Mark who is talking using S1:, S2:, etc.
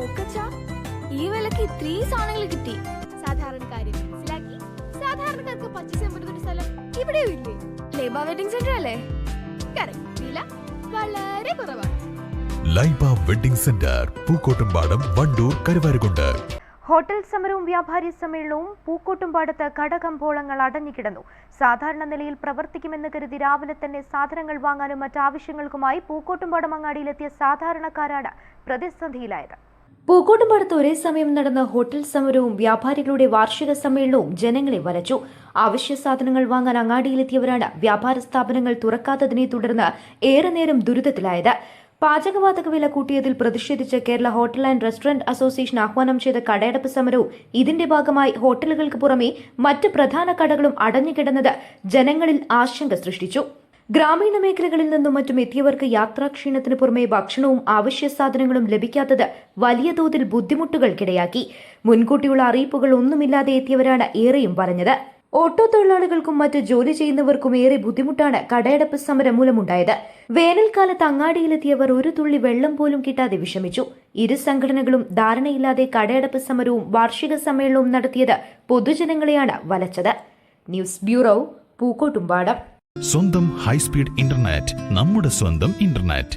S1: നോക്കച്ചാ, ഈ വിലക്ക് ഇത്രയും സാധനങ്ങൾ കിട്ടി. സാധാരണക്കാരെ മനസ്സിലാക്കി സാധാരണക്കാർക്ക് പർച്ചേസ് ചെയ്യാൻ പറ്റുന്ന ഒരു സ്ഥലം ഇവിടെയും ഇല്ലേ? ലൈബ വെഡിങ് സെന്റർ അല്ലേ? കറക്റ്റ്. വില വളരെ കുറവാണ്.
S2: Laiba wedding centre, Pookkottumpadam, Wandoor, Karuvarakundu.
S3: Hotel സമരവും വ്യാപാരി സമ്മേളനവും പൂക്കോട്ടുംപാടത്ത് കടകമ്പോളങ്ങൾ അടഞ്ഞുകിടന്നു. സാധാരണ നിലയിൽ പ്രവർത്തിക്കുമെന്ന് കരുതി രാവിലെ തന്നെ സാധനങ്ങൾ വാങ്ങാനും മറ്റാവശ്യങ്ങൾക്കുമായി പൂക്കോട്ടുംപാടം അങ്ങാടിയിലെത്തിയ സാധാരണക്കാരാണ് പ്രതിസന്ധിയിലായത്. പൂക്കോട്ടുംപാടത്ത് ഒരേ സമയം നടന്ന ഹോട്ടൽ സമരവും വ്യാപാരികളുടെ വാർഷിക സമ്മേളനവും ജനങ്ങളെ വലച്ചു. അവശ്യ സാധനങ്ങൾ വാങ്ങാൻ അങ്ങാടിയിലെത്തിയവരാണ് വ്യാപാര സ്ഥാപനങ്ങൾ തുറക്കാത്തതിനെ തുടർന്ന് ഏറെ നേരം ദുരിതത്തിലായത്. പാചകവാതക വില കൂട്ടിയതിൽ പ്രതിഷേധിച്ച് Kerala hotel and restaurant association ആഹ്വാനം ചെയ്ത കടയടപ്പ് സമരവും ഇതിന്റെ ഭാഗമായി ഹോട്ടലുകൾക്ക് പുറമെ മറ്റ് പ്രധാന കടകളും അടഞ്ഞുകിടന്നത് ജനങ്ങളിൽ ആശങ്ക സൃഷ്ടിച്ചു. ഗ്രാമീണ മേഖലകളിൽ നിന്നും മറ്റും എത്തിയവർക്ക് യാത്രാക്ഷീണത്തിന് പുറമെ ഭക്ഷണവും അവശ്യ സാധനങ്ങളും ലഭിക്കാത്തത് വലിയ തോതിൽ ബുദ്ധിമുട്ടുകൾക്കിടയാക്കി. മുൻകൂട്ടിയുള്ള അറിയിപ്പുകൾ ഒന്നുമില്ലാതെ എത്തിയവരാണ് ഏറെയും പറഞ്ഞത്. ഓട്ടോ തൊഴിലാളികൾക്കും മറ്റ് ജോലി ചെയ്യുന്നവർക്കും ഏറെ ബുദ്ധിമുട്ടാണ് കടയടപ്പ് സമരം മൂലമുണ്ടായത്. വേനൽക്കാലത്ത് അങ്ങാടിയിലെത്തിയവർ ഒരു തുള്ളി വെള്ളം പോലും കിട്ടാതെ വിഷമിച്ചു. ഇരു സംഘടനകളും ധാരണയില്ലാതെ കടയടപ്പ് സമരവും വാർഷിക സമ്മേളനവും നടത്തിയത് പൊതുജനങ്ങളെയാണ് വലച്ചത്. News bureau, Pookkottumpadam.
S2: സ്വന്തം ഹൈസ്പീഡ് ഇന്റർനെറ്റ്, നമ്മുടെ സ്വന്തം ഇന്റർനെറ്റ്.